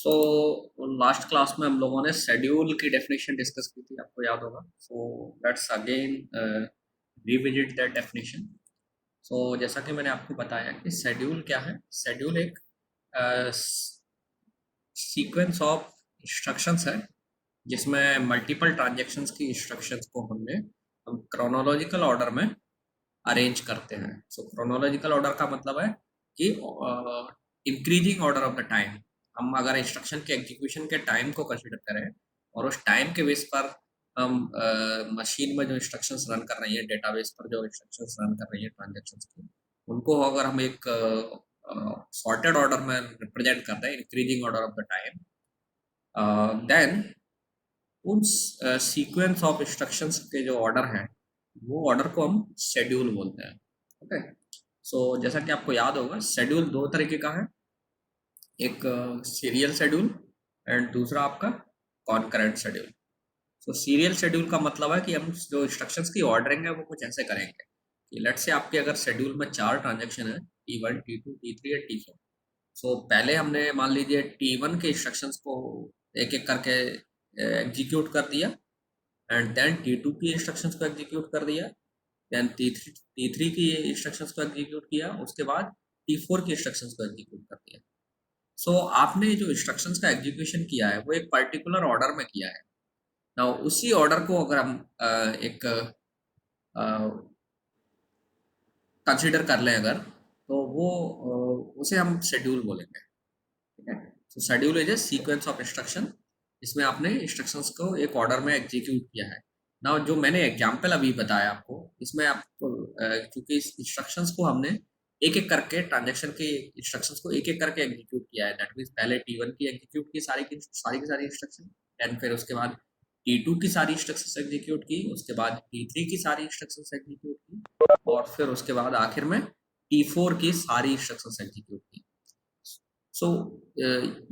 So last class में हम लोगों ने शेड्यूल की डेफिनेशन डिस्कस की थी, आपको याद होगा। So let's again revisit that definition. So जैसा कि मैंने आपको बताया कि शेड्यूल क्या है। शेड्यूल एक सीक्वेंस ऑफ इंस्ट्रक्शंस है जिसमें मल्टीपल ट्रांजेक्शन्स की इंस्ट्रक्शंस को हम क्रोनोलॉजिकल ऑर्डर में अरेंज करते हैं। सो क्रोनोलॉजिकल ऑर्डर का मतलब है कि increasing order of the time. हम अगर इंस्ट्रक्शन के एग्जीक्यूशन के टाइम को कंसिडर करें और उस टाइम के बेस पर हम मशीन में जो इंस्ट्रक्शंस रन कर रही है, डेटाबेस पर जो इंस्ट्रक्शंस रन कर रही है ट्रांजेक्शन्स की, उनको अगर हम एक सॉर्टेड ऑर्डर में रिप्रेजेंट करते हैं, increasing order of the time, then उन सीक्वेंस ऑफ इंस्ट्रक्शंस के जो ऑर्डर हैं वो ऑर्डर को हम शेड्यूल बोलते हैं। ओके, सो जैसा कि आपको याद होगा, शेड्यूल दो तरीके का है। एक सीरियल शेड्यूल एंड दूसरा आपका कॉन्करेंट शेड्यूल। सो सीरियल शेड्यूल का मतलब है कि हम जो इंस्ट्रक्शंस की ऑर्डरिंग है वो कुछ ऐसे करेंगे कि लेट्स से आपके अगर शेड्यूल में 4 ट्रांजेक्शन है, T1 T2 T3 या T4। सो पहले हमने मान लीजिए T1 के इंस्ट्रक्शंस को एक एक करके एग्जीक्यूट कर दिया, एंड देन T2 की इंस्ट्रक्शंस को एग्जीक्यूट कर दिया, देन T3 की इंस्ट्रक्शंस को एग्जीक्यूट किया, उसके बाद T4 की इंस्ट्रक्शंस को एग्जीक्यूट कर दिया। सो आपने जो इंस्ट्रक्शंस का एग्जीक्यूशन किया है वो एक पर्टिकुलर ऑर्डर में किया है ना। उसी ऑर्डर को अगर हम एक कंसिडर कर लें अगर, तो वो उसे हम शेड्यूल बोलेंगे। ठीक है, तो schedule is a sequence of instruction इसमें आपने इंस्ट्रक्शंस को एक ऑर्डर में एग्जीक्यूट किया है ना। जो मैंने एग्जांपल अभी बताया आपको, इसमें आपको क्योंकि इस इंस्ट्रक्शंस को हमने एक एक करके ट्रांजेक्शन के इंस्ट्रक्शंस को एक एक करके एग्जीक्यूट किया है। दैट मीन्स पहले T1 की एग्जीक्यूट की सारी की सारी इंस्ट्रक्शन, एंड फिर उसके बाद T2 की सारी इंस्ट्रक्शंस एग्जीक्यूट की, उसके बाद T3 की सारी इंस्ट्रक्शंस एग्जीक्यूट की, और फिर उसके बाद आखिर में T4 की सारी इंस्ट्रक्शंस एग्जीक्यूट की। सो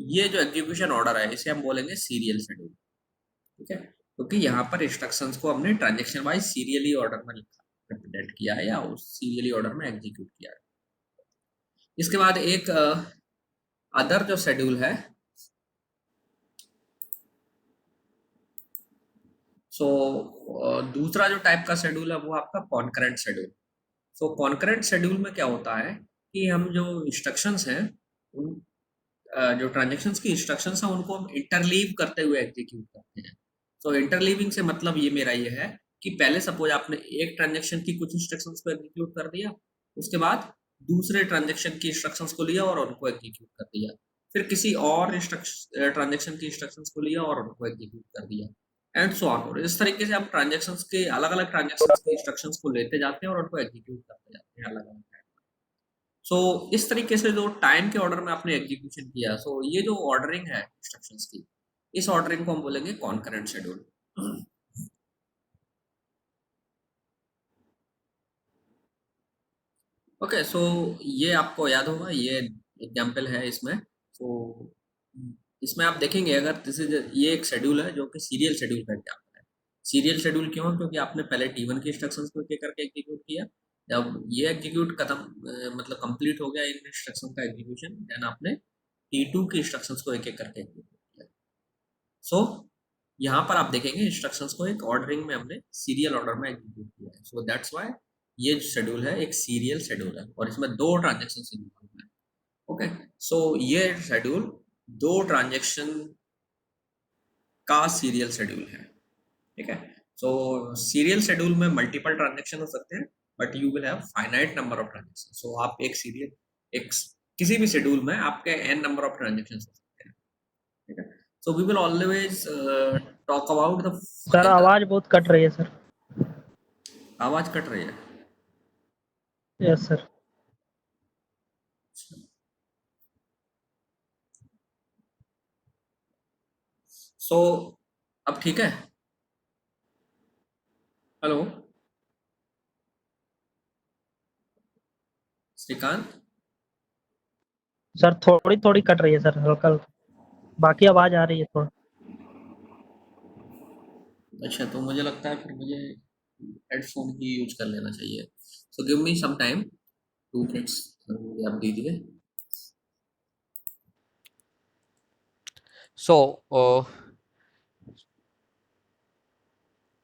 ये जो एग्जीक्यूशन ऑर्डर है इसे हम बोलेंगे सीरियल शेड्यूल। ठीक है, क्योंकि यहाँ पर इंस्ट्रक्शंस को हमने ट्रांजेक्शन वाइज सीरियली ऑर्डर में लिखा, रिप्रेजेंट किया है या उस सीरियली ऑर्डर में एग्जीक्यूट किया है। इसके बाद एक अदर जो शेड्यूल है, सो दूसरा जो टाइप का शेड्यूल है वो आपका कॉन्करेंट शेड्यूल। सो कॉन्करेंट शेड्यूल में क्या होता है कि हम जो इंस्ट्रक्शंस हैं उन जो ट्रांजेक्शन्स की इंस्ट्रक्शंस हैं उनको हम इंटरलीव करते हुए एग्जीक्यूट करते हैं। सो इंटरलीविंग से मतलब ये मेरा ये है कि पहले सपोज आपने एक ट्रांजेक्शन की कुछ इंस्ट्रक्शंस को एग्जीक्यूट कर दिया, उसके बाद दूसरे ट्रांजेक्शन की इंस्ट्रक्शंस को लिया और उनको एग्जीक्यूट कर दिया, फिर किसी और ट्रांजेक्शन की इंस्ट्रक्शंस को लिया और उनको एग्जीक्यूट कर दिया, एंड सो ऑन। और इस तरीके से हम ट्रांजेक्शंस के अलग अलग ट्रांजेक्शंस के इंस्ट्रक्शंस को लेते जाते हैं और उनको एग्जीक्यूट करते जाते हैं अलग अलग। सो इस तरीके से जो टाइम के ऑर्डर में आपने एग्जीक्यूशन किया, सो ये जो ऑर्डरिंग है इंस्ट्रक्शंस की, इस ऑर्डरिंग को हम बोलेंगे कॉन्करेंट शेड्यूल। ओके, सो ये आपको याद होगा, ये एग्जांपल है इसमें। सो इसमें आप देखेंगे अगर दिस इज ये एक शेड्यूल है जो कि सीरियल शेड्यूल का एग्जांपल है। सीरियल शेड्यूल क्यों? क्योंकि आपने पहले T1 की इंस्ट्रक्शंस को एक करके एग्जीक्यूट किया, जब ये एग्जीक्यूट खत्म मतलब कंप्लीट हो गया इन इंस्ट्रक्शन का एग्जीक्यूशन, देन आपने T2 की इंस्ट्रक्शंस को एक करके एग्जीक्यूट किया। सो यहाँ पर आप देखेंगे इंस्ट्रक्शंस को एक ऑर्डरिंग में हमने सीरियल ऑर्डर में एग्जीक्यूट किया है। सो दैट्स व्हाई ये शेड्यूल है एक सीरियल शेड्यूल है और इसमें दो ट्रांजेक्शन इन्वॉल्व है। ओके, सो ये शेड्यूल दो ट्रांजेक्शन का सीरियल शेड्यूल है। ठीक है, सो सीरियल शेड्यूल में मल्टीपल ट्रांजेक्शन हो सकते हैं, but you will have finite number of transaction. So आप एक सीरियल एक किसी भी शेड्यूल में आपके n नंबर ऑफ ट्रांजेक्शन हो सकते हैं। ठीक है, so we will always talk about the sir आवाज बहुत कट रही है सर। आवाज कट रही है? Yes sir. सो अब ठीक है। हेलो श्रीकांत। सर थोड़ी थोड़ी कट रही है सर, हल्का हल्का, बाकी आवाज आ रही है थोड़ा। अच्छा, तो मुझे लगता है फिर मुझे हेडफोन ही यूज कर लेना चाहिए। So give me some time, 2 minutes मुझे आप दीजिए। So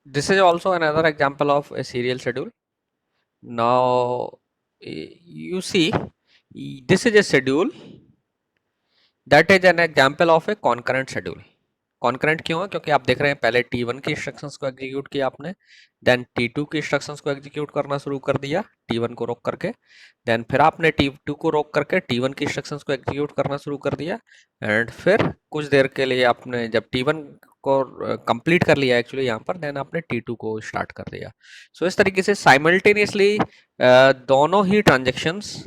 this is also another example of a serial schedule. Now you see, this is a schedule that is an example of a concurrent schedule. Concurrent क्यों है? क्योंकि आप देख रहे हैं पहले T1 की इंस्ट्रक्शंस को एग्जीक्यूट किया आपने, देन T2 की इंस्ट्रक्शंस को एग्जीक्यूट करना शुरू कर दिया T1 को रोक करके, देन फिर आपने T2 को रोक करके T1 की इंस्ट्रक्शंस को एग्जीक्यूट करना शुरू कर दिया, एंड फिर कुछ देर के लिए आपने जब T1 को कंप्लीट कर लिया एक्चुअली यहाँ पर, देन आपने T2 को स्टार्ट कर दिया. सो इस तरीके से साइमल्टेनियसली दोनों ही ट्रांजेक्शन्स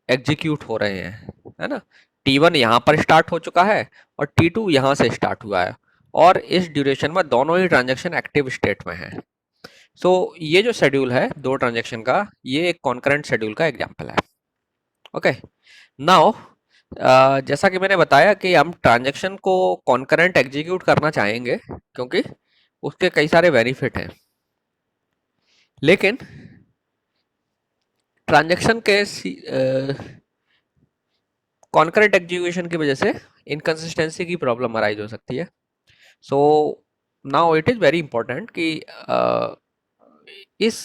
एग्जीक्यूट हो रहे हैं, है ना. T1 यहाँ पर स्टार्ट हो चुका है और T2 यहाँ से स्टार्ट हुआ है, और इस ड्यूरेशन में दोनों ही ट्रांजैक्शन एक्टिव स्टेट में है. सो ये जो शेड्यूल है दो ट्रांजैक्शन का, ये एक कॉन्करेंट शेड्यूल का एग्जांपल है. ओके, नाउ जैसा कि मैंने बताया कि हम ट्रांजैक्शन को कॉन्करेंट एग्जीक्यूट करना चाहेंगे क्योंकि उसके कई सारे बेनिफिट हैं, लेकिन ट्रांजैक्शन के कॉन्करेंट एग्जीक्यूशन की वजह से इनकंसिस्टेंसी की प्रॉब्लम अराइज हो सकती है. So now it is very important कि इस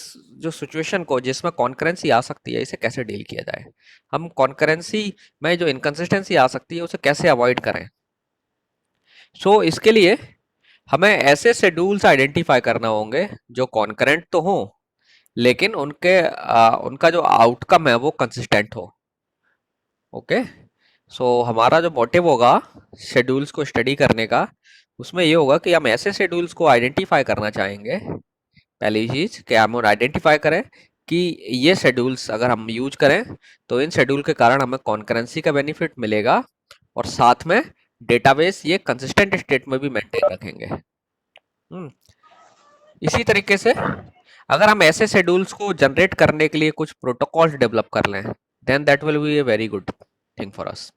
जो सिचुएशन को जिसमें कॉन्करेंसी आ सकती है, इसे कैसे डील किया जाए, हम कॉन्करेंसी में जो इनकंसिस्टेंसी आ सकती है उसे कैसे अवॉइड करें. सो इसके लिए हमें ऐसे शेड्यूल्स आइडेंटिफाई करना होंगे जो कॉन्करेंट तो हों, लेकिन उनका जो आउटकम है वो कंसिस्टेंट हो. ओके, सो हमारा जो मोटिव होगा शेड्यूल्स को स्टडी करने का, उसमें ये होगा कि हम ऐसे शेड्यूल्स को आइडेंटिफाई करना चाहेंगे. पहली चीज़ कि हम आइडेंटिफाई करें कि ये शेड्यूल्स अगर हम यूज करें तो इन शेड्यूल के कारण हमें कॉन्करेंसी का बेनिफिट मिलेगा, और साथ में डेटाबेस ये कंसिस्टेंट स्टेट में भी मेंटेन रखेंगे. इसी तरीके से अगर हम ऐसे शेड्यूल्स को जनरेट करने के लिए कुछ प्रोटोकॉल्स डेवलप कर लें, then that will be a very good thing for us.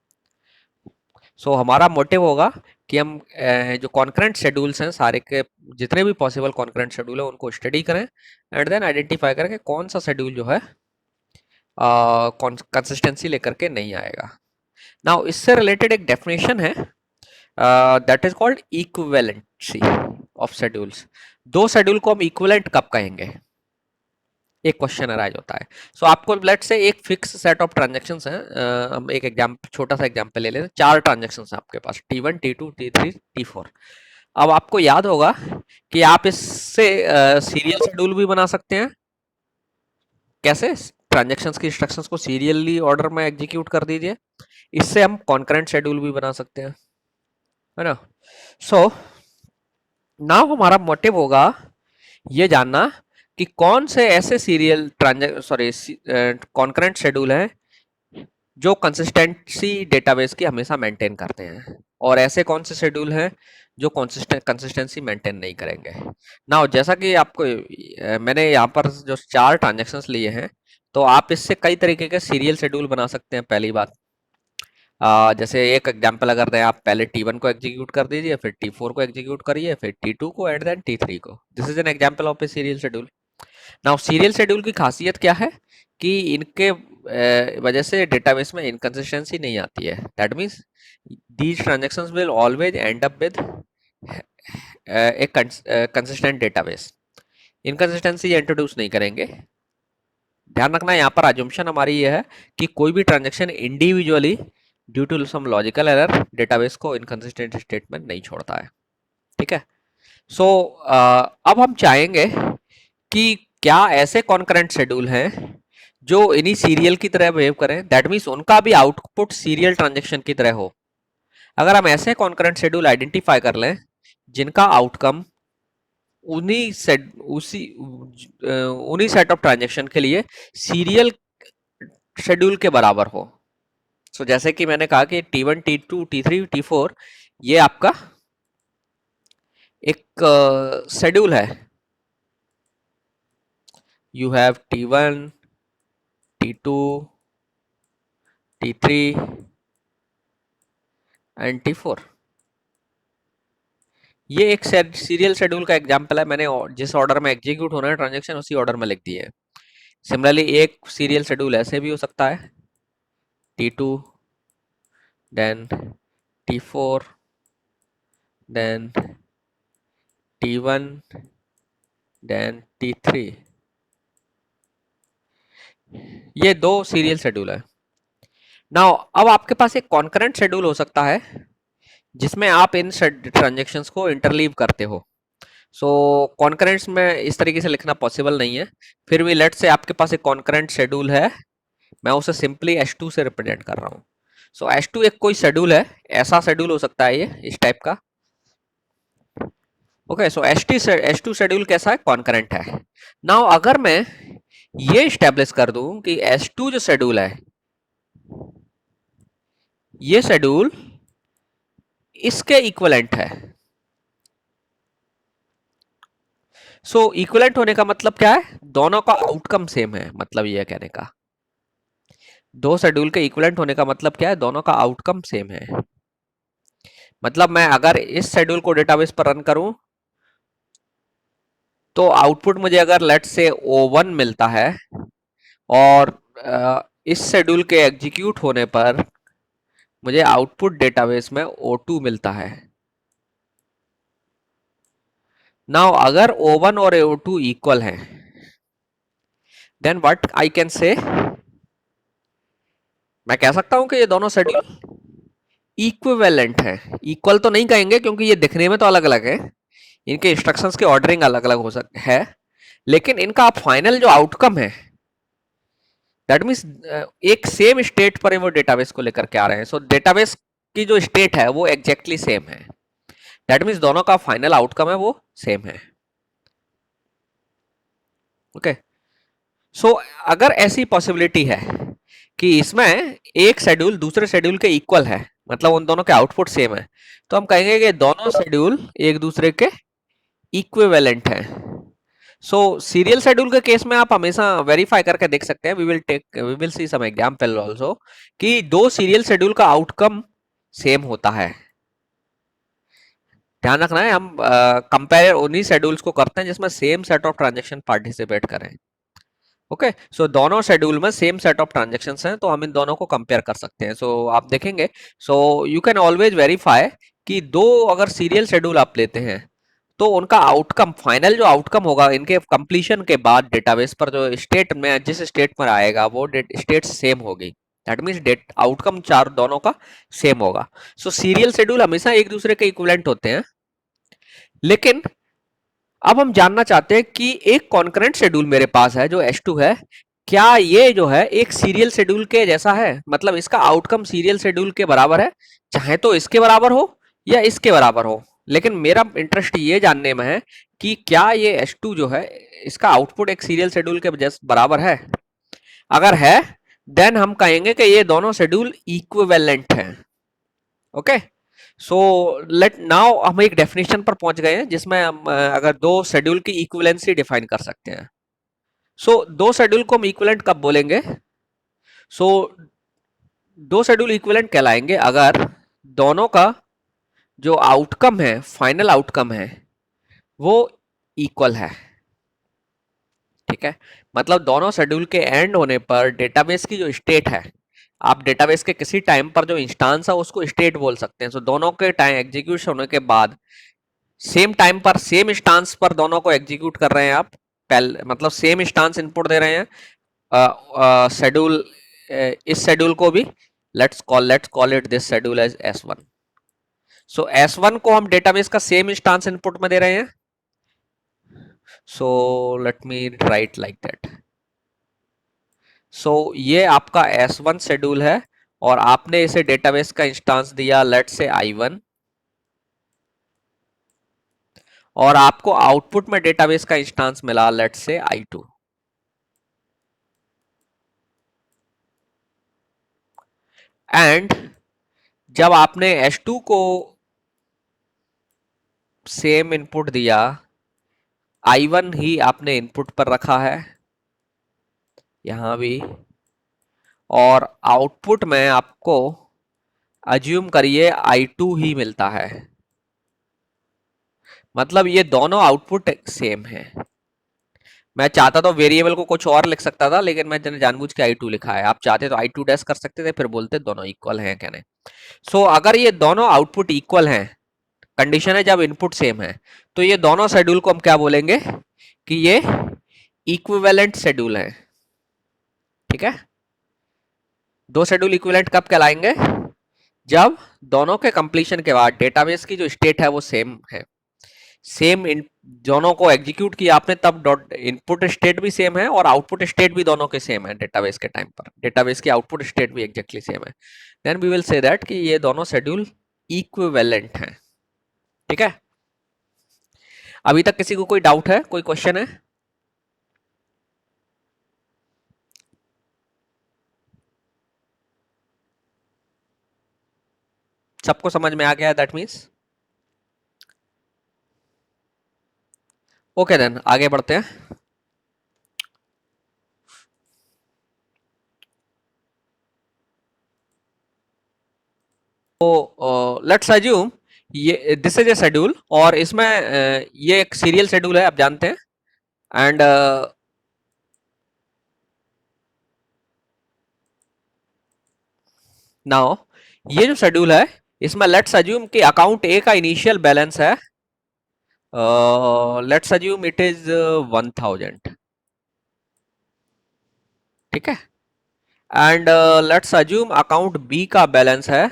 So हमारा मोटिव होगा कि हम जो कॉन्करेंट शेड्यूल्स हैं सारे के, जितने भी पॉसिबल कॉन्करेंट शेड्यूल है उनको स्टडी करें, एंड देन आइडेंटिफाई करें कि कौन सा शेड्यूल जो है कंसिस्टेंसी लेकर के नहीं आएगा. नाउ इससे रिलेटेड एक डेफिनेशन है that is called equivalency of schedules. दो शेड्यूल को हम इक्विवेलेंट कब कहेंगे, एक क्वेश्चन अराइज होता है. सो आपको लेट से एक फिक्स सेट ऑफ ट्रांजैक्शंस हैं, हम एक एग्जांपल, छोटा सा एग्जांपल ले लेते हैं. चार ट्रांजैक्शंस हैं आपके पास, T1 T2 T3 T4. अब आपको याद होगा कि आप इससे सीरियल शेड्यूल भी बना सकते हैं. कैसे? ट्रांजैक्शंस की इंस्ट्रक्शंस को सीरियली ऑर्डर में एग्जीक्यूट कर दीजिए. इससे हम कॉन्करेंट शेड्यूल भी बना सकते हैं, है ना. सो नाउ हमारा मोटिव होगा ये जानना कि कौन से ऐसे सीरियल कॉन्करेंट शेड्यूल हैं जो कंसिस्टेंसी डेटाबेस की हमेशा मेंटेन करते हैं, और ऐसे कौन से शेड्यूल हैं जो कंसिस्टेंसी मेंटेन नहीं करेंगे. नाउ जैसा कि आपको मैंने यहाँ पर जो चार ट्रांजैक्शंस लिए हैं, तो आप इससे कई तरीके के सीरियल शेड्यूल बना सकते हैं. पहली बात, जैसे एक एग्जांपल अगर दें, आप पहले T1 को एग्जीक्यूट कर दीजिए, फिर T4 को एग्जीक्यूट करिए, फिर T2 को, एंड देन T3 को. This is an example of A serial schedule. Now serial schedule की खासियत क्या है कि इनके वजह से डेटाबेस में इनकंसिस्टेंसी नहीं आती है. That means these transactions will always and up with A consistent database. Inconsistency introduce नहीं करेंगे. ध्यान रखना, यहाँ पर अजम्पशन हमारी ये है कि कोई भी transaction individually due to some logical error database को इनकंसिस्टेंट स्टेट में नहीं छोड़ता है. ठीक है. सो अब हम चाहेंगे कि क्या ऐसे कॉन्करेंट शेड्यूल हैं जो इन्हीं सीरियल की तरह बिहेव करें, दैट मीन्स उनका भी आउटपुट सीरियल ट्रांजैक्शन की तरह हो. अगर हम ऐसे कॉन्करेंट शेड्यूल आइडेंटिफाई कर लें जिनका आउटकम उन्हीं सेट ऑफ ट्रांजैक्शन के लिए सीरियल शेड्यूल के बराबर हो. सो जैसे कि मैंने कहा कि T1 T2 T3 T4 ये आपका एक शेड्यूल है. You have T1 T2 T3 and T4. ये एक सीरियल शेड्यूल का एग्जांपल है. मैंने जिस ऑर्डर में एग्जीक्यूट होना है ट्रांजैक्शन उसी ऑर्डर में लिख दिए है. सिमिलरली एक सीरियल शेड्यूल ऐसे भी हो सकता है, T2 then T4 then T1, then T3। ये दो सीरियल शेड्यूल है। नाउ अब आपके पास एक कॉन्करेंट शेड्यूल हो सकता है जिसमें आप इन ट्रांजेक्शन्स को इंटरलीव करते हो। सो कॉन्करेंट्स में इस तरीके से लिखना पॉसिबल नहीं है, फिर भी लेट से आपके पास एक कॉन्करेंट शेड्यूल है, मैं उसे सिंपली S2 से रिप्रेजेंट कर रहा हूँ। सो S2 एक कोई शेड्यूल है, ऐसा शेड्यूल हो सकता है ये इस टाइप का। ओके, सो S2 शेड्यूल कैसा है? कॉन्करेंट है। नाउ अगर मैं ये इस्टेब्लिश कर दूं कि S2 जो शेड्यूल है, ये शेड्यूल इसके इक्विवेलेंट है। सो इक्विवेलेंट होने का मतलब क्या है? दोनों का आउटकम सेम है, मतलब ये कहने का। दो शेड्यूल के इक्विवेलेंट होने का मतलब क्या है? दोनों का आउटकम सेम है। मतलब मैं अगर इस शेड्यूल को डेटाबेस पर रन करूं तो आउटपुट मुझे अगर लेट से O1 मिलता है और इस शेड्यूल के एग्जीक्यूट होने पर मुझे आउटपुट डेटाबेस में O2 मिलता है। नाउ अगर O1 और O2 इक्वल हैं, then what I can say, मैं कह सकता हूं कि ये दोनों शेड्यूल इक्विवेलेंट है। इक्वल तो नहीं कहेंगे क्योंकि ये दिखने में तो अलग अलग है, इनके इंस्ट्रक्शंस की ऑर्डरिंग अलग अलग हो सकती है, लेकिन इनका फाइनल जो आउटकम है दैट मीन्स एक सेम स्टेट पर वो डेटाबेस को लेकर के आ रहे हैं। सो डेटाबेस की जो स्टेट है वो एग्जैक्टली सेम है, दैट मीन्स दोनों का फाइनल आउटकम है वो सेम है। ओके, सो अगर ऐसी पॉसिबिलिटी है कि इसमें एक शेड्यूल दूसरे शेड्यूल के इक्वल है, मतलब उन दोनों के आउटपुट सेम है, तो हम कहेंगे कि दोनों शेड्यूल एक दूसरे के इक्विवेलेंट हैं। सो सीरियल शेड्यूल के केस में आप हमेशा वेरीफाई करके देख सकते हैं, we will see some example also, कि दो सीरियल शेड्यूल का आउटकम सेम होता है। ध्यान रखना है, हम कंपेयर उन्हीं शेड्यूल्स को करते हैं जिसमें same set of transaction participate करें। ओके, सो दोनों शेड्यूल में सेम सेट ऑफ ट्रांजेक्शन्स हैं, तो हम इन दोनों को कंपेयर कर सकते हैं। सो आप देखेंगे, so you can always verify कि दो अगर सीरियल शेड्यूल आप लेते हैं तो उनका आउटकम, फाइनल जो आउटकम होगा इनके कंप्लीशन के बाद डेटाबेस पर जो स्टेट में जिस स्टेट पर आएगा वो स्टेट सेम होगी। दैट मीन्स डेट आउटकम चार दोनों का सेम होगा। सो सीरियल शेड्यूल हमेशा एक दूसरे के इक्विवेलेंट होते हैं, लेकिन अब हम जानना चाहते हैं कि एक कॉन्करेंट शेड्यूल मेरे पास है जो S2 है, क्या ये जो है एक सीरियल शेड्यूल के जैसा है? मतलब इसका आउटकम सीरियल शेड्यूल के बराबर है, चाहे तो इसके बराबर हो या इसके बराबर हो, लेकिन मेरा इंटरेस्ट ये जानने में है कि क्या ये S2 जो है इसका आउटपुट एक सीरियल शेड्यूल के जैसे बराबर है। अगर है देन हम कहेंगे कि ये दोनों शेड्यूल इक्विवेलेंट हैं। ओके, सो लेट नाउ हम एक डेफिनेशन पर पहुंच गए हैं जिसमें हम अगर दो शेड्यूल की इक्विवेलेंसी डिफाइन कर सकते हैं। सो दो शेड्यूल को हम इक्विवेलेंट कब बोलेंगे? सो दो शेड्यूल इक्विवेलेंट कहलाएंगे अगर दोनों का जो आउटकम है, फाइनल आउटकम है, वो इक्वल है। ठीक है, मतलब दोनों शेड्यूल के एंड होने पर डेटाबेस की जो स्टेट है, आप डेटाबेस के किसी टाइम पर जो इंस्टांस है उसको स्टेट बोल सकते हैं। सो दोनों के टाइम एग्जीक्यूशन होने के बाद सेम टाइम पर सेम इंस्टांस पर दोनों को एग्जीक्यूट कर रहे हैं आप, पहले मतलब सेम इंस्टांस इनपुट दे रहे हैं शेड्यूल, इस शेड्यूल को भी let's call it this schedule as S1। So S1 को हम डेटाबेस का सेम इंस्टांस इनपुट में दे रहे हैं, so let me write like that. So ये आपका S1 शेड्यूल है और आपने इसे डेटाबेस का इंस्टांस दिया लेट से I1, और आपको आउटपुट में डेटाबेस का इंस्टांस मिला लेट से I2। एंड जब आपने S2 को सेम इनपुट दिया, I1 ही आपने इनपुट पर रखा है यहां भी, और आउटपुट में आपको अज्यूम करिए I2 ही मिलता है, मतलब ये दोनों आउटपुट सेम है। मैं चाहता तो वेरिएबल को कुछ और लिख सकता था, लेकिन मैंने जानबूझ के I2 लिखा है। आप चाहते तो I2 डैश कर सकते थे, फिर बोलते दोनों इक्वल हैं कहने। सो अगर ये दोनों आउटपुट इक्वल हैं कंडीशन है जब इनपुट सेम है। तो ये दोनों शेड्यूल को हम क्या बोलेंगे कि ये इक्विवेलेंट शेड्यूल है। ठीक है, दो शेड्यूल इक्विवेलेंट कब कहलाएंगे, जब दोनों के कंप्लीशन के बाद डेटाबेस की जो स्टेट है वो सेम है, सेम इन दोनों को एग्जीक्यूट किया आपने तब डॉट इनपुट स्टेट भी सेम है और आउटपुट स्टेट भी दोनों के सेम है डेटाबेस के टाइम पर, डेटाबेस की आउटपुट स्टेट भी एग्जैक्टली सेम है, then we will say that कि ये दोनों शेड्यूल इक्विवेलेंट हैं। ठीक है, अभी तक किसी को कोई डाउट है, कोई क्वेश्चन है? सबको समझ में आ गया? दैट मीन्स ओके, देन आगे बढ़ते हैं। तो लेट्स अज्यूम ये दिस इज ए शेड्यूल और इसमें ये एक सीरियल शेड्यूल है, आप जानते हैं, एंड नाउ ये जो शेड्यूल है इसमें लेट्स अज्यूम कि अकाउंट ए का इनिशियल बैलेंस है, लेट्स अज्यूम इट इज 1000। ठीक है, and let's assume account B का बैलेंस है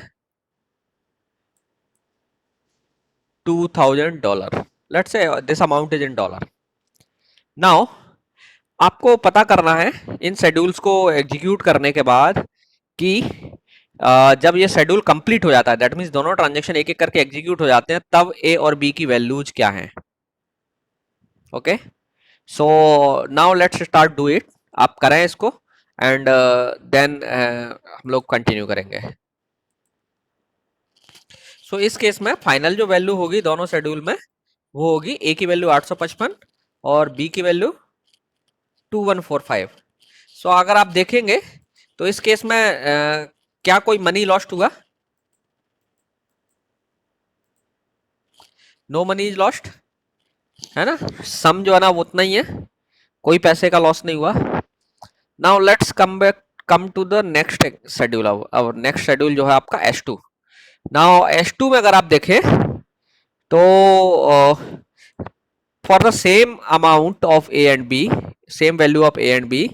$2000। Let's say this amount is in dollar. Now आपको पता करना है इन शेड्यूल्स को एग्जीक्यूट करने के बाद कि जब ये शेड्यूल कंप्लीट हो जाता है, दैट मीन्स दोनों ट्रांजेक्शन एक एक करके एग्जीक्यूट हो जाते हैं, तब ए और बी की वैल्यूज क्या हैं। Okay, so now let's start do it. आप करें इसको एंड देन हम लोग कंटिन्यू करेंगे। सो इस केस में फाइनल जो वैल्यू होगी दोनों शेड्यूल में वो होगी ए की वैल्यू 855 और बी की वैल्यू 2145। सो अगर आप देखेंगे तो इस केस में क्या कोई मनी लॉस्ट हुआ? नो मनी इज लॉस्ट, है ना, सम जो है ना वो उतना ही है, कोई पैसे का लॉस नहीं हुआ। Now let's come to the next schedule. अब नेक्स्ट शेड्यूल जो है आपका S2। नाउ S2 में अगर आप देखें तो for the same amount of A and B, same value of A and B,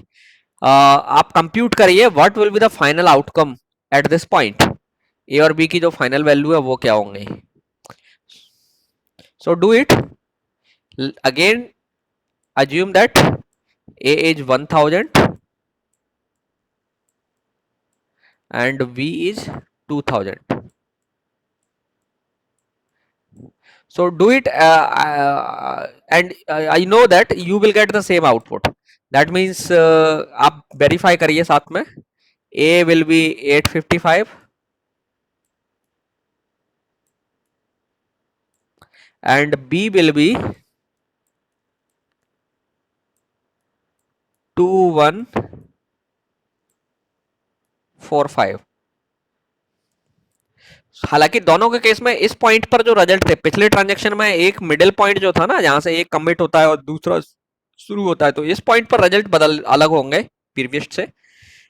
आप कंप्यूट करिए what will be the final outcome at this point. A और बी की जो फाइनल वैल्यू है वो क्या होंगे। So do it again, assume that A is 1000 and B is 2000. So do it and I know that you will get the same output. That means आप verify करिए साथ में, A will be 855 and B will be 2145। हालांकि दोनों के case में इस point पर जो रिजल्ट थे पिछले ट्रांजैक्शन में, एक मिडिल पॉइंट जो था ना जहां से एक कमिट होता है और दूसरा शुरू होता है, तो इस पॉइंट पर रिजल्ट बदल अलग होंगे प्रीवियस से,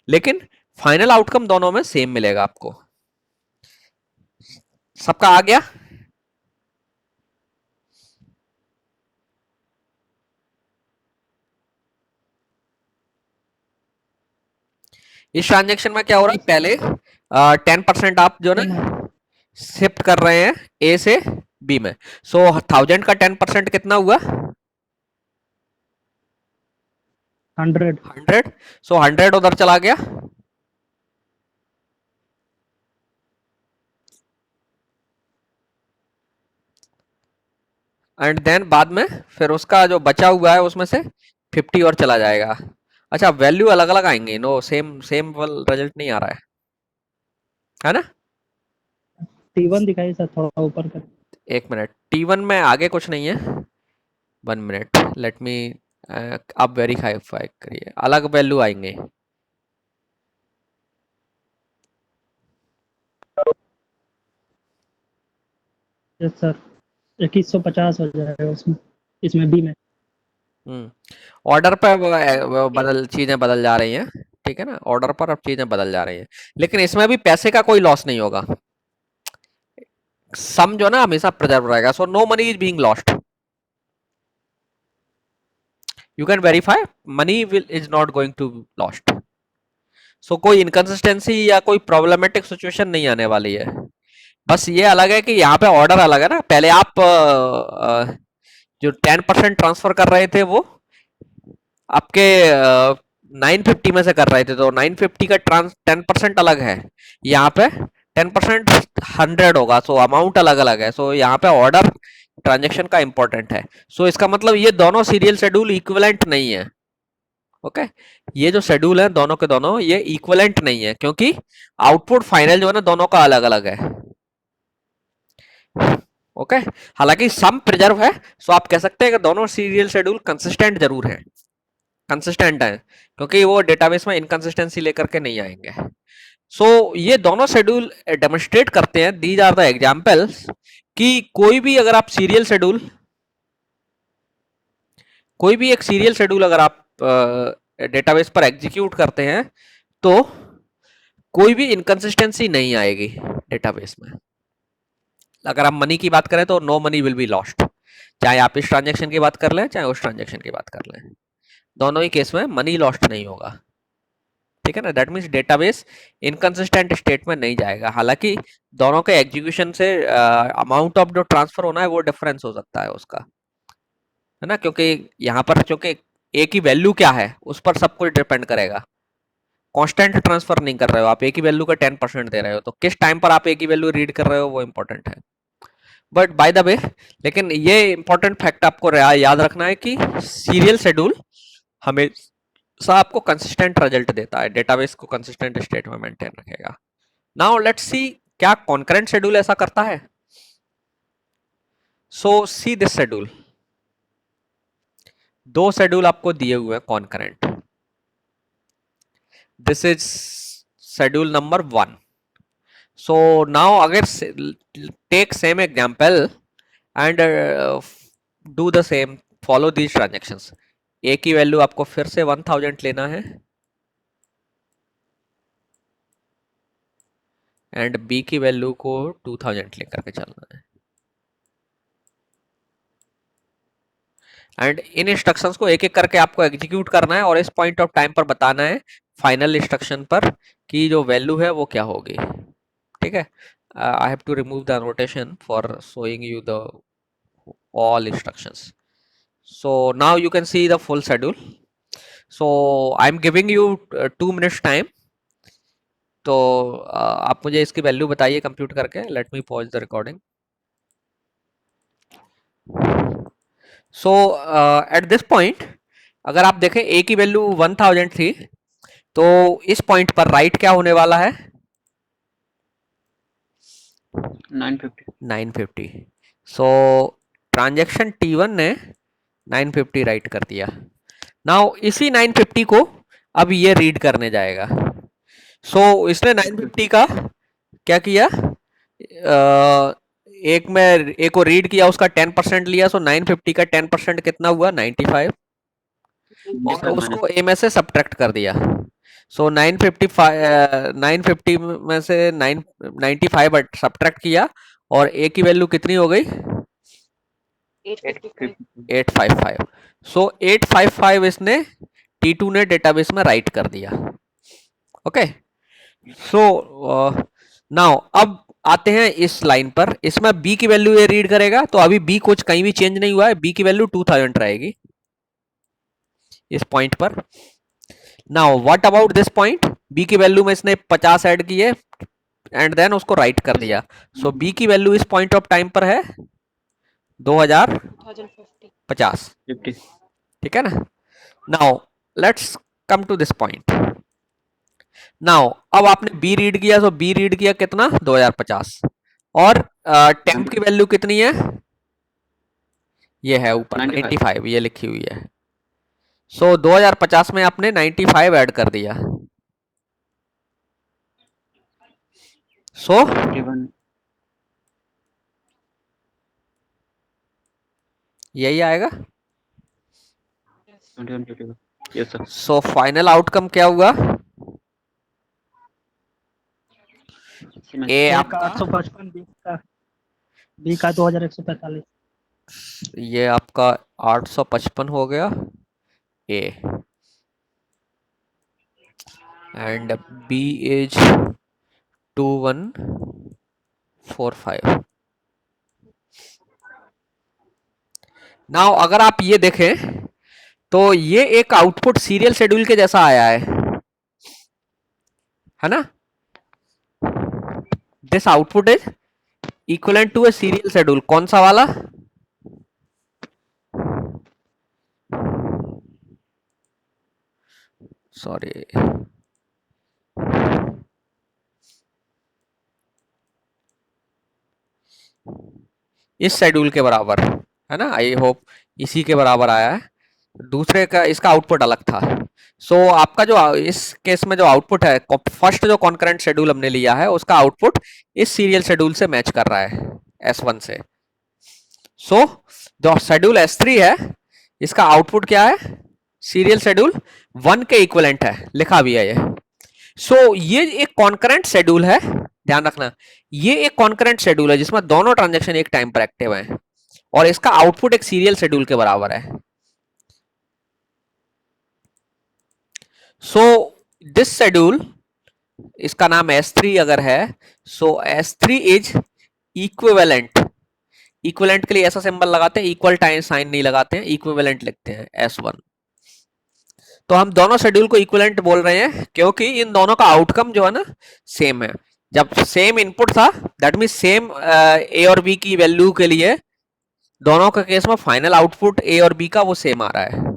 लेकिन फाइनल आउटकम दोनों में सेम मिलेगा आपको। सबका आ गया? इस ट्रांजैक्शन में क्या हो रहा है, पहले 10% आप जो ना शिफ्ट कर रहे हैं ए से बी में। सो 1000 का 10% कितना हुआ? 100। सो 100 उधर चला गया एंड देन बाद में फिर उसका जो बचा हुआ है उसमें से 50 और चला जाएगा। अच्छा, वैल्यू अलग अलग आएंगे, नो सेम सेम रिजल्ट नहीं आ रहा है ना? T1 दिखाइए सर, थोड़ा ऊपर कर। एक मिनट, T1 में आगे कुछ नहीं है, 1 मिनट, लेट मी, आप वेरीफाई करिए, अलग वैल्यू आएंगे। यस सर, 2150 हो जाएगा उसमें, इसमें बी में। ऑर्डर पर चीजें बदल जा रही हैं, ठीक है ना, ऑर्डर पर अब चीजें बदल जा रही हैं, लेकिन इसमें भी पैसे का कोई लॉस नहीं होगा। सम जो है ना हमेशा प्रिजर्व रहेगा, so no money is being lost, you can verify money will is not going to lost. So कोई इनकंसिस्टेंसी या कोई प्रॉब्लमेटिक सिचुएशन नहीं आने वाली है। बस ये अलग है कि यहाँ पे ऑर्डर अलग है ना, पहले आप जो 10% ट्रांसफर कर रहे थे वो आपके 950 में से कर रहे थे, तो 950 का 10% अलग है, यहाँ पे 10% 100 होगा, सो अमाउंट अलग अलग है। सो यहाँ पे ऑर्डर ट्रांजेक्शन का इंपॉर्टेंट है। सो इसका मतलब ये दोनों सीरियल शेड्यूल इक्विवेलेंट नहीं है। ओके, ये जो शेड्यूल है दोनों के दोनों ये इक्विवेलेंट नहीं है, क्योंकि आउटपुट फाइनल जो है ना दोनों का अलग अलग है। ओके, हालांकि सम प्रिजर्व है, सो आप कह सकते हैं कि दोनों सीरियल शेड्यूल कंसिस्टेंट जरूर है, कंसिस्टेंट है, क्योंकि वो डेटाबेस में इनकंसिस्टेंसी लेकर के नहीं आएंगे। सो ये दोनों शेड्यूल डेमोन्स्ट्रेट करते हैं, दीज आर द एग्जांपल्स, कि कोई भी अगर आप सीरियल शेड्यूल, कोई भी एक सीरियल शेड्यूल अगर आप डेटाबेस पर एग्जीक्यूट करते हैं तो कोई भी इनकंसिस्टेंसी नहीं आएगी डेटाबेस में। अगर आप मनी की बात करें तो no money will be lost, चाहे आप इस ट्रांजेक्शन की बात कर लें चाहे उस ट्रांजेक्शन की बात कर लें, दोनों ही केस में मनी लॉस्ट नहीं होगा। ठीक है ना, that means database inconsistent state में नहीं जाएगा। हालांकि दोनों के एग्जीक्यूशन से अमाउंट ऑफ जो ट्रांसफर होना है वो डिफरेंस हो सकता है उसका, है ना, क्योंकि यहाँ पर चूंकि ए की वैल्यू क्या है उस पर सब कुछ डिपेंड करेगा। कांस्टेंट ट्रांसफर नहीं कर रहे हो आप, ए की वैल्यू का 10% दे रहे हो, तो किस टाइम पर आप ए की वैल्यू रीड कर रहे हो वो इंपॉर्टेंट है। बट बाय द वे, लेकिन ये इंपॉर्टेंट फैक्ट आपको याद रखना है कि सीरियल शेड्यूल हमेशा आपको कंसिस्टेंट रिजल्ट देता है, डेटाबेस को कंसिस्टेंट स्टेट में मेंटेन रखेगा। नाउ लेट्स सी क्या कॉन्करेंट शेड्यूल ऐसा करता है। सो सी दिस शेड्यूल, दो शेड्यूल आपको दिए हुए हैं concurrent, this is schedule number 1। so now अगर take same example and do the same, follow these transactions। a की वैल्यू आपको फिर से 1000 लेना है एंड b की वैल्यू को 2000 लेकर के चलना है, एंड इन इंस्ट्रक्शंस को एक एक करके आपको एग्जीक्यूट करना है और इस पॉइंट ऑफ टाइम पर बताना है फाइनल इंस्ट्रक्शन पर कि जो वैल्यू है वो क्या होगी। ठीक है, I have to remove the notation for showing you the all instructions। so now you can see the full schedule। so I'm giving you 2 minutes time। तो आप मुझे इसकी वैल्यू बताइए कंप्यूट करके। Let me pause the recording. So eight this point अगर आप देखें ए की वैल्यू 1000 थी, तो इस पॉइंट पर राइट क्या होने वाला है 950। सो ट्रांजेक्शन T1 ने 950 राइट कर दिया। नाउ इसी 950 को अब ये रीड करने जाएगा। सो इसने 950 का क्या किया, एक में एक को रीड किया, उसका 10% लिया, सो 950 का 10% कितना हुआ 95, और उसको ए में से सब्ट्रैक्ट कर दिया। सो 950 में से 95 सब्ट्रैक्ट किया और ए की वैल्यू कितनी हो गई 855। सो 855 इसने T2 ने डेटाबेस में राइट कर दिया। ओके, सो नाउ अब आते हैं इस लाइन पर, इसमें B की वैल्यू ये रीड करेगा, तो अभी B कुछ कहीं भी चेंज नहीं हुआ है, B की वैल्यू 2000 रहेगी इस पॉइंट पर। Now what about this point, B की वैल्यू में इसने 50 ऐड किए एंड देन उसको राइट कर दिया। सो B की वैल्यू इस पॉइंट ऑफ टाइम पर है 2050। ठीक है ना। Now let's come to this point. Now अब आपने B रीड किया, तो B रीड किया कितना 2050, और टेम्प की वैल्यू कितनी है ये है ऊपर 95 ये लिखी हुई है। सो 2050 में आपने 95 ऐड कर दिया, सो यही आएगा। सो फाइनल आउटकम क्या हुआ, ए आपका 855 का बी का 2145। ये आपका 855 हो गया ए, एंड बी इज 2145। नाउ अगर आप ये देखें तो ये एक आउटपुट सीरियल शेड्यूल के जैसा आया है ना? This output is equivalent to a serial schedule. कौन सा वाला? सॉरी, इस शेड्यूल के बराबर है ना? आई होप इसी के बराबर आया है। दूसरे का इसका आउटपुट अलग था। सो आपका जो इस केस में जो आउटपुट है, फर्स्ट जो कॉन्करेंट शेड्यूल हमने लिया है उसका आउटपुट इस सीरियल शेड्यूल से मैच कर रहा है S1 से। सो जो शेड्यूल S3 है इसका आउटपुट क्या है? सीरियल शेड्यूल 1 के इक्विवेलेंट है, लिखा भी है ये। सो ये एक कॉन्करेंट शेड्यूल है, ध्यान रखना, ये एक कॉन्करेंट शेड्यूल है जिसमें दोनों ट्रांजैक्शन एक टाइम पर एक्टिव हैं और इसका आउटपुट एक सीरियल शेड्यूल के बराबर है। सो दिस शेड्यूल, इसका नाम S3 अगर है, सो S3 इज इक्विवेलेंट। इक्विवेलेंट के लिए ऐसा सिंबल लगाते हैं, इक्वल टाइम साइन नहीं लगाते हैं, इक्विवेलेंट लिखते हैं S1। तो हम दोनों शेड्यूल को इक्विवेलेंट बोल रहे हैं क्योंकि इन दोनों का आउटकम जो है ना सेम है। जब सेम इनपुट था दैट मीन सेम ए और बी की वैल्यू के लिए दोनों के केस में फाइनल आउटपुट ए और बी का वो सेम आ रहा है।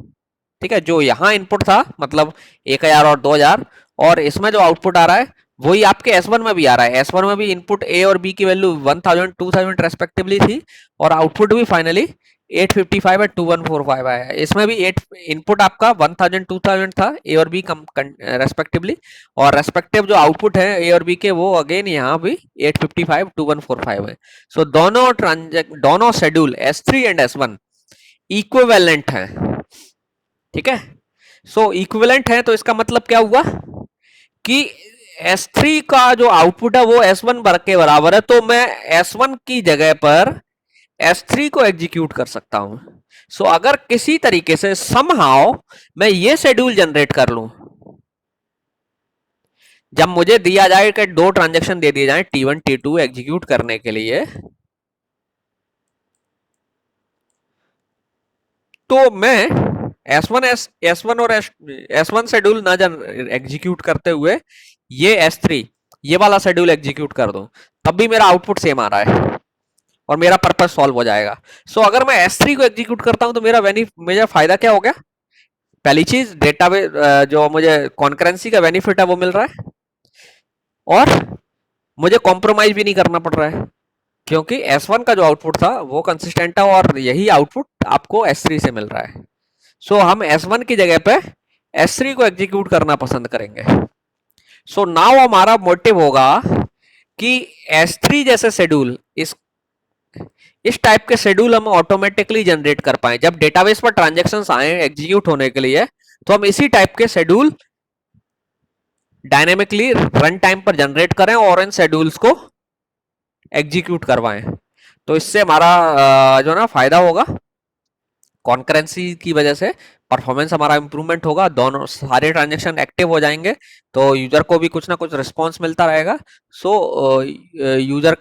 ठीक है, जो यहाँ इनपुट था मतलब 1000 और 2000, और इसमें जो आउटपुट आ रहा है वही आपके S1 में भी आ रहा है। S1 में भी इनपुट ए और बी की वैल्यू 1000 2000 रेस्पेक्टिवली थी और आउटपुट भी फाइनली 855 और 2145 आया है। इसमें भी इनपुट आपका 1000 2000 था ए और बी रेस्पेक्टिवली, और रेस्पेक्टिव जो आउटपुट है ए और बी के वो अगेन यहाँ भी 855 2145 है। सो दोनों schedule S3 and S1 equivalent हैं। ठीक है, सो इक्विवेलेंट है तो इसका मतलब क्या हुआ कि S3 का जो आउटपुट है वो S1 के बराबर है, तो मैं S1 की जगह पर S3 को एग्जीक्यूट कर सकता हूं। सो अगर किसी तरीके से समहाउ मैं ये शेड्यूल जनरेट कर लूं, जब मुझे दिया जाए कि दो ट्रांजैक्शन दे दिए जाए T1 T2 एग्जीक्यूट करने के लिए, तो मैं S1 और S1 शेड्यूल ना एग्जीक्यूट करते हुए ये S3 ये वाला शेड्यूल एग्जीक्यूट कर दूं, तब भी मेरा आउटपुट सेम आ रहा है और मेरा पर्पस सॉल्व हो जाएगा। सो अगर मैं S3 को एग्जीक्यूट करता हूं तो मेरा फायदा क्या हो गया? पहली चीज, डेटाबेस जो मुझे कॉन्करेंसी का बेनिफिट है वो मिल रहा है, और मुझे कॉम्प्रोमाइज भी नहीं करना पड़ रहा है क्योंकि S1 का जो आउटपुट था वो कंसिस्टेंट है और यही आउटपुट आपको S3 से मिल रहा है। सो हम S1 की जगह पे S3 को एग्जीक्यूट करना पसंद करेंगे। सो नाउ हमारा मोटिव होगा कि S3 जैसे शेड्यूल, इस टाइप के शेड्यूल हम ऑटोमेटिकली जनरेट कर पाए। जब डेटाबेस पर ट्रांजैक्शंस आए एग्जीक्यूट होने के लिए तो हम इसी टाइप के शेड्यूल डायनेमिकली रन टाइम पर जनरेट करें और इन शेड्यूल्स को एग्जीक्यूट करवाएं। तो इससे हमारा जो ना फायदा होगा, कॉन्करेंसी की वजह से परफॉर्मेंस हमारा इंप्रूवमेंट होगा, दोनों सारे ट्रांजैक्शन एक्टिव हो जाएंगे तो यूजर को भी कुछ ना कुछ रिस्पॉन्स मिलता रहेगा। सो यूजर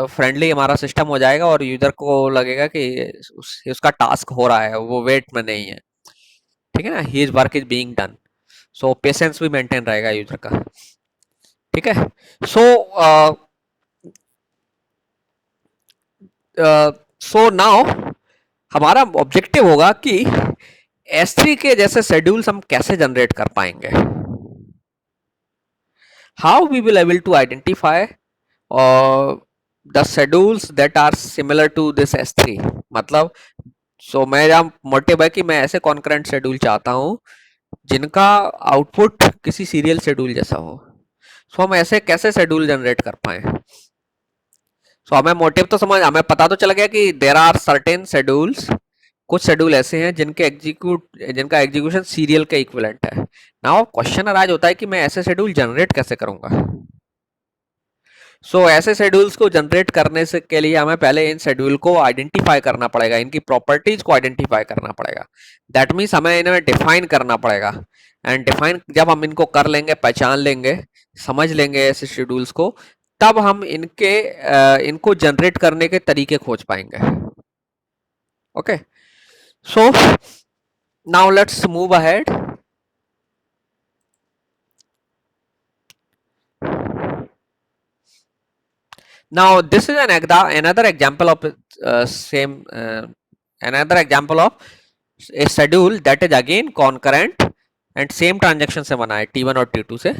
फ्रेंडली हमारा सिस्टम हो जाएगा और यूजर को लगेगा कि उसका टास्क हो रहा है, वो वेट में नहीं है। ठीक है ना, his work is being done. So patience भी मेंटेन रहेगा यूजर का। ठीक है, सो नाउ हमारा ऑब्जेक्टिव होगा कि S3 के जैसे शेड्यूल्स हम कैसे जनरेट कर पाएंगे। How we will able to identify the schedules that are similar to this S3। मतलब मेरा मोटिव है कि मैं ऐसे कॉन्करेंट शेड्यूल चाहता हूं जिनका आउटपुट किसी सीरियल शेड्यूल जैसा हो। हम ऐसे कैसे शेड्यूल जनरेट कर पाए? हमें मोटिव तो समझ, हमें पता तो चल गया कि देयर आर सर्टेन शेड्यूल्स, कुछ शेड्यूल ऐसे हैं जिनका एग्जीक्यूशन सीरियल के इक्विवेलेंट है। नाउ क्वेश्चन अराइज होता है कि मैं ऐसे शेड्यूल जनरेट कैसे करूंगा? सो ऐसे शेड्यूल्स को जनरेट करने से के लिए हमें पहले इन शेड्यूल को आइडेंटिफाई करना पड़ेगा, इनकी प्रॉपर्टीज को आइडेंटिफाई करना पड़ेगा। दैट मीन्स हमें इन्हें डिफाइन करना पड़ेगा। एंड डिफाइन जब हम इनको कर लेंगे, पहचान लेंगे, समझ लेंगे ऐसे शेड्यूल्स को, तब हम इनको जनरेट करने के तरीके खोज पाएंगे। Okay, so now let's move ahead. Now this is another example of another example of a schedule that is again concurrent and same transaction से बना है T1 और T2 से।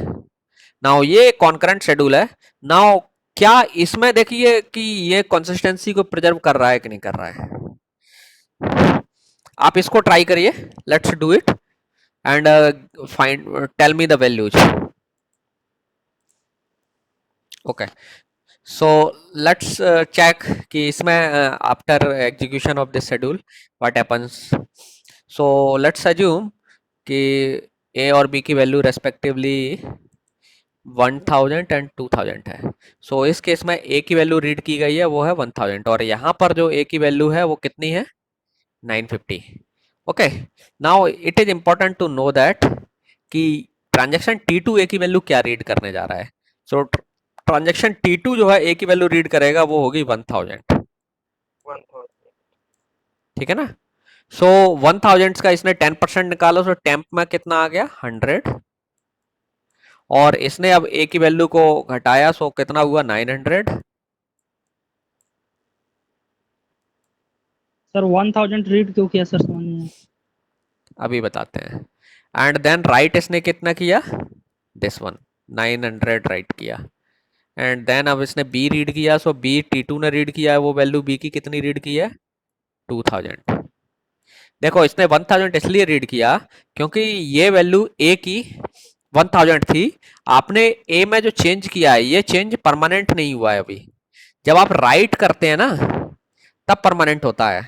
Now ये concurrent schedule है। Now क्या इसमें देखिए कि ये consistency को preserve कर रहा है कि नहीं कर रहा है। आप इसको ट्राई करिए, let's do it and tell me the values. Okay. So let's check कि इसमें after execution of this schedule what happens. So let's assume कि A और B की वैल्यू respectively 1000 एंड 2000 है। So इस केस में A की वैल्यू रीड की गई है वो है 1000 और यहाँ पर जो A की वैल्यू है वो कितनी है 950। Okay, now it is important to know that कि ट्रांजेक्शन T2 A की वैल्यू क्या रीड करने जा रहा है। सो ट्रांजेक्शन T2 जो है A की वैल्यू रीड करेगा वो होगी 1000। ठीक है ना। सो 1000 का इसने 10% निकालो, तो टेम्प में कितना आ गया 100 और इसने अब A की वैल्यू को घटाया, सो कितना हुआ 900। सर 1000 रीड क्यों किया सर, समझ नहीं आया। अभी बताते हैं। एंड देन राइट इसने कितना किया, दिस वन 900 राइट किया। एंड देन अब इसने B रीड किया, सो B T2 ने रीड किया है, वो वैल्यू B की कितनी रीड की है 2000। देखो इसने 1000 इसलिए रीड किया क्योंकि ये वैल्यू A की 1000 थी। आपने A में जो चेंज किया है ये चेंज परमानेंट नहीं हुआ है अभी। जब आप राइट करते हैं ना तब परमानेंट होता है।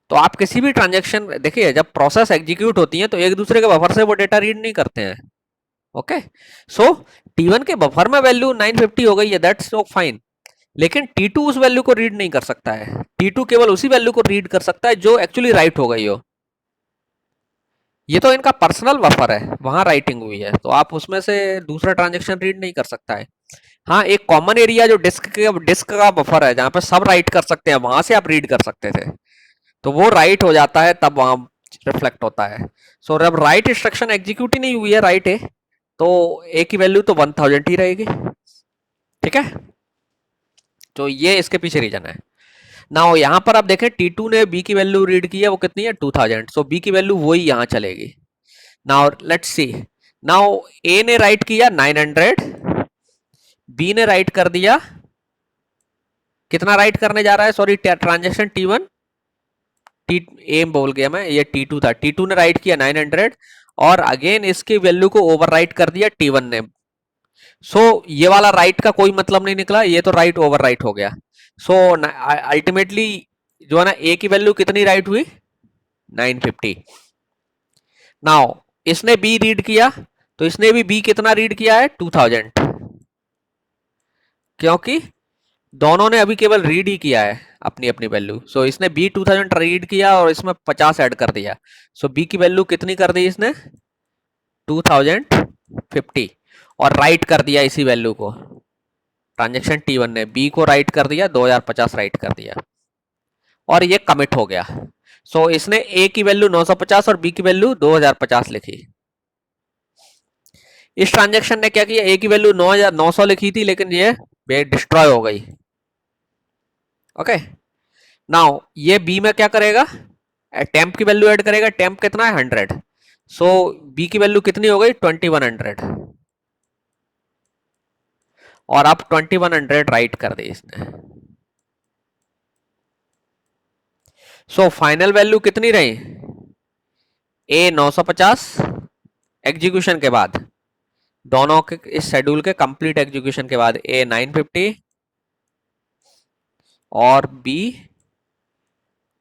तो आप किसी भी ट्रांजेक्शन देखिए, जब प्रोसेस एग्जीक्यूट होती है तो एक दूसरे के बफर से वो डेटा रीड नहीं करते हैं। ओके, सो T1 के बफर में वैल्यू 950 हो गई है, दैट्स सो फाइन, लेकिन T2 उस वैल्यू को रीड नहीं कर सकता है। T2 केवल उसी वैल्यू को रीड कर सकता है जो एक्चुअली राइट हो गई हो। ये तो इनका पर्सनल बफर है, वहां राइटिंग हुई है, तो आप उसमें से दूसरा ट्रांजेक्शन रीड नहीं कर सकता है। हाँ, एक कॉमन एरिया जो डिस्क का बफर है जहां पे सब राइट कर सकते हैं, वहां से आप रीड कर सकते थे, तो वो राइट हो जाता है तब वहां रिफ्लेक्ट होता है। सो जब राइट इंस्ट्रक्शन एग्जीक्यूट ही नहीं हुई है राइट है, तो ए की वैल्यू तो 1000 ही रहेगी। ठीक है, तो ये इसके पीछे रीजन है। नाउ यहां पर आप देखें T2 ने B की वैल्यू रीड की है, वो कितनी है 2000, सो B की वैल्यू वही यहां चलेगी। Now let's see, now A ने राइट किया 900, B ने राइट कर दिया, कितना राइट करने जा रहा है, सॉरी ट्रांजेक्शन T1 ए बोल गया मैं, ये T2 था, T2 ने राइट किया 900 और अगेन इसकी वैल्यू को ओवरराइट कर दिया T1 ने। सो ये वाला राइट का कोई मतलब नहीं निकला, ये तो राइट ओवरराइट हो गया। सो अल्टीमेटली जो है ना ए की वैल्यू कितनी राइट हुई 950। नाउ इसने बी रीड किया, तो इसने भी बी कितना रीड किया है 2000, क्योंकि दोनों ने अभी केवल रीड ही किया है अपनी अपनी वैल्यू। सो इसने बी 2000 रीड किया और इसमें 50 ऐड कर दिया, सो बी की वैल्यू कितनी कर दी इसने 2050 और राइट कर दिया इसी वैल्यू को। ट्रांजेक्शन T1 ने बी को राइट कर दिया 2050 राइट कर दिया और ये कमिट हो गया। सो इसने ए की वैल्यू 950 और बी की वैल्यू 2050 लिखी। इस ट्रांजेक्शन ने क्या किया, ए की वैल्यू 900 लिखी थी लेकिन ये डिस्ट्रॉय हो गई। ओके, नाउ ये बी में क्या करेगा, टेम्प की वैल्यू ऐड करेगा, टेम्प कितना है 100, सो बी की वैल्यू कितनी हो गई 2100 और अब 2100 राइट कर दी इसने। सो फाइनल वैल्यू कितनी रही, ए 950 एग्जीक्यूशन के बाद, दोनों के इस शेड्यूल के कंप्लीट एग्जीक्यूशन के बाद ए 950 और बी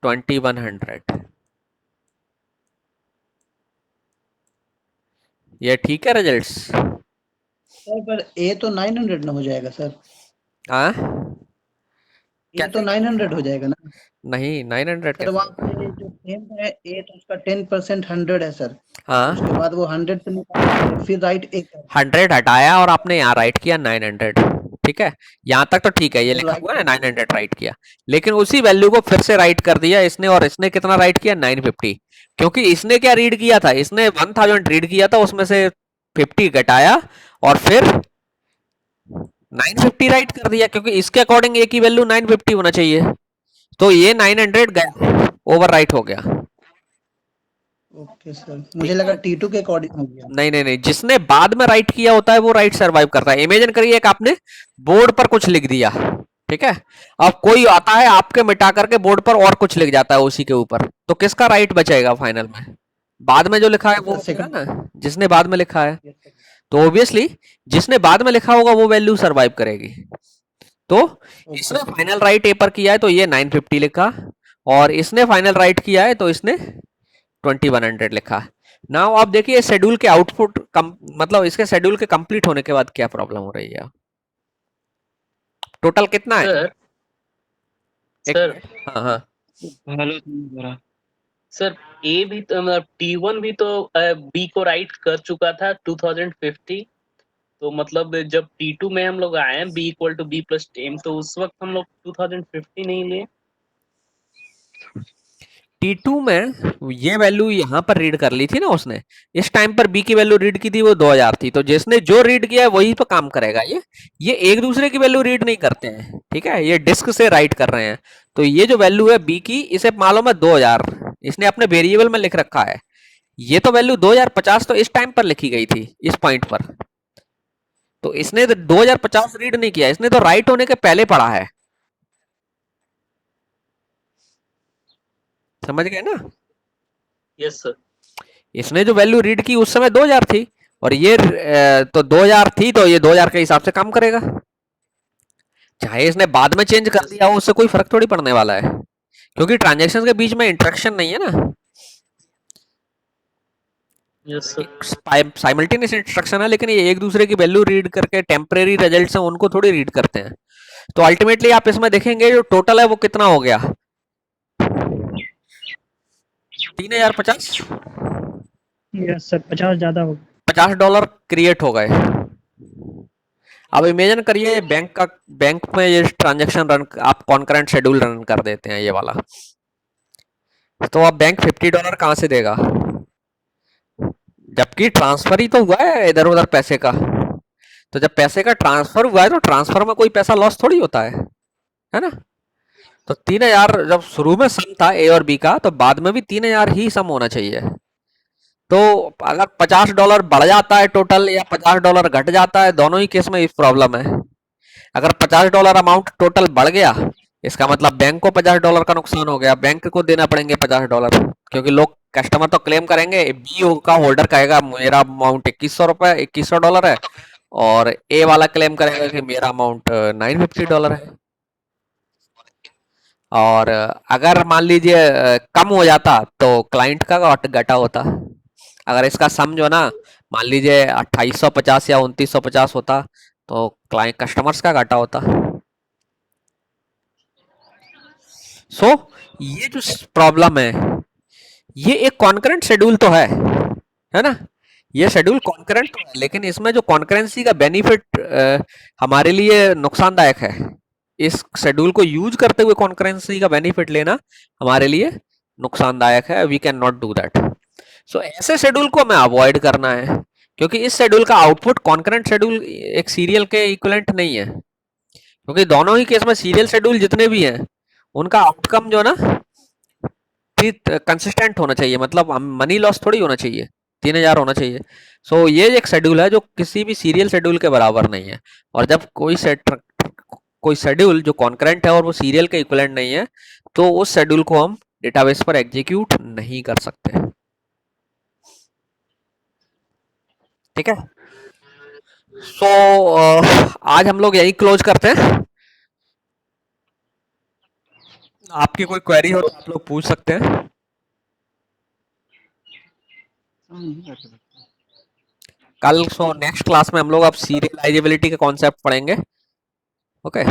2100। ये ठीक है रिजल्ट्स। सर पर ए तो 900 ना हो जाएगा सर। हाँ ये तो कैसे? 900 हो जाएगा ना नहीं 900 सर। कैसे वहाँ होगा? पे जो 10 है 8 उसका 10% 100 है सर। उसके हाँ बाद वो 100 से निकाल के फिर राइट एक कर दिया। 100 हटाया और आपने यहाँ राइट किया 900। ठीक है, यहाँ तक तो ठीक है, ये तो लिखा राइट हुआ है 900 राइट किया। लेकिन उसी वैल्यू को फिर से राइट कर दिया इसने, और इसने कितना राइट किया 950। क्योंकि इसने क्या रीड किया था, इसने 1000 रीड किया था, उसमें से 50 घटाया और फिर 950 राइट कर दिया, क्योंकि इसके अकॉर्डिंग ए की वैल्यू 950 होना चाहिए। तो ये 900 गया, ओवर राइट हो गया। ओके सर, मुझे ठीक लगा है, T2 के अकॉर्डिंग हो गया। नहीं नहीं नहीं, जिसने बाद में राइट किया होता है वो राइट सरवाइव करता है। इमेजिन करिए कि आपने बोर्ड पर कुछ लिख दिया, ठीक है, अब कोई आता है आपके मिटा करके बोर्ड पर और कुछ लिख जाता है उसी के ऊपर, तो किसका राइट बचेगा फाइनल में? बाद में जो लिखा है वो सर बचेगा सेकंड। ना, जिसने बाद में लिखा है। Yes sir. तो ऑब्वियसली जिसने बाद में लिखा होगा वो वैल्यू सरवाइव करेगी। तो ओके इसने सर। फाइनल राइट ए पर किया है तो ये 950 लिखा, और इसने फाइनल राइट किया है तो इसने 2100 लिखा। नाउ आप देखिए शेड्यूल के आउटपुट मतलब इसके शेड्यूल के कंप्लीट होने के बाद क्या प्रॉब्लम हो रही है। टोटल कितना है? सर एक सर मिनट, हाँ हाँ हेलो जरा सर ए भी तो मतलब T1 भी तो बी को राइट कर चुका था 2050। तो मतलब जब T2 में हम लोग आए हैं B equal to B plus 10, तो उस वक्त हम लोग 2050 नहीं लिए। T2 में ये वैल्यू यहाँ पर रीड कर ली थी ना उसने, इस टाइम पर B की वैल्यू रीड की थी वो 2000 थी, तो जिसने जो रीड किया है वही तो काम करेगा। ये एक दूसरे की वैल्यू रीड नहीं करते हैं, ठीक है, ये डिस्क से राइट कर रहे हैं। तो ये जो वैल्यू है B की, इसे मालूम है 2000, इसने अपने वेरिएबल में लिख रखा है। ये तो वैल्यू 2050 तो इस टाइम पर लिखी गई थी इस पॉइंट पर, तो इसने 2050 रीड नहीं किया, इसने तो राइट होने के पहले पढ़ा है। समझ गए ना? Yes sir. इसने जो वैल्यू रीड की उस समय 2000 थी, और ये तो 2000 थी तो ये 2000 के हिसाब से काम करेगा। चाहे इसने बाद में चेंज कर दिया हो, उससे कोई फर्क थोड़ी पड़ने वाला है, क्योंकि ट्रांजेक्शन के बीच में इंटरेक्शन नहीं है ना, यस सर। साइमल्टेनियस इंस्ट्रक्शन है, लेकिन ये एक दूसरे की वैल्यू रीड करके टेम्परेरी रिजल्ट्स हैं उनको थोड़ी रीड करते हैं। तो अल्टीमेटली आप इसमें देखेंगे जो टोटल है वो कितना हो गया, 3050। यस सर 50 ज़्यादा हो गया। $50 क्रिएट हो गए। अब इमेजिन करिए बैंक में ये ट्रांजैक्शन रन, आप कॉन्करेंट शेड्यूल रन कर देते हैं ये वाला, तो अब बैंक $50 कहाँ से देगा, जबकि ट्रांसफर ही तो हुआ है इधर उधर पैसे का। तो जब पैसे का ट्रांसफर हुआ है तो ट्रांसफर में कोई पैसा लॉस थोड़ी होता है ना। तो 3000 जब शुरू में सम था ए और बी का, तो बाद में भी 3000 ही सम होना चाहिए। तो अगर $50 बढ़ जाता है टोटल या $50 घट जाता है, दोनों ही केस में इस प्रॉब्लम है। अगर $50 अमाउंट टोटल बढ़ गया, इसका मतलब बैंक को $50 का नुकसान हो गया, बैंक को देना पड़ेंगे $50, क्योंकि लोग कस्टमर तो क्लेम करेंगे, बी का होल्डर कहेगा मेरा अमाउंट $2100 है, और ए वाला क्लेम करेगा कि मेरा अमाउंट $950 है। और अगर मान लीजिए कम हो जाता तो क्लाइंट का घाटा होता। अगर इसका सम जो ना मान लीजिए 2850 या 2950 होता, तो क्लाइंट कस्टमर्स का घाटा होता। सो ये जो प्रॉब्लम है, ये एक कॉन्करेंट शेड्यूल तो है ना, ये शेड्यूल कॉन्करेंट तो है, लेकिन इसमें जो कॉन्करेंसी का बेनिफिट हमारे लिए नुकसानदायक है। इस शेड्यूल को यूज करते हुए कॉन्करेंसी का बेनिफिट लेना हमारे लिए नुकसानदायक है, we can not do that. So ऐसे शेड्यूल को हमें अवॉइड करना है, क्योंकि इस शेड्यूल का आउटपुट कॉन्करेंट शेड्यूल एक सीरियल के इक्विवेलेंट नहीं है, क्योंकि दोनों ही केस में सीरियल शेड्यूल जितने भी हैं उनका आउटकम जो ना कंसिस्टेंट होना चाहिए, मतलब मनी लॉस थोड़ी होना चाहिए, 3000 होना चाहिए। सो ये एक शेड्यूल है जो किसी भी सीरियल शेड्यूल के बराबर नहीं है, और जब कोई शेड्यूल जो कॉन्करेंट है और वो सीरियल के इक्विवेलेंट नहीं है, तो उस शेड्यूल को हम डेटाबेस पर एग्जीक्यूट नहीं कर सकते। ठीक है, सो आज हम लोग यही क्लोज करते हैं। आपकी कोई क्वेरी हो तो आप लोग पूछ सकते हैं। कल नेक्स्ट क्लास में हम लोग अब सीरियलाइजेबिलिटी के कॉन्सेप्ट पढ़ेंगे। Okay.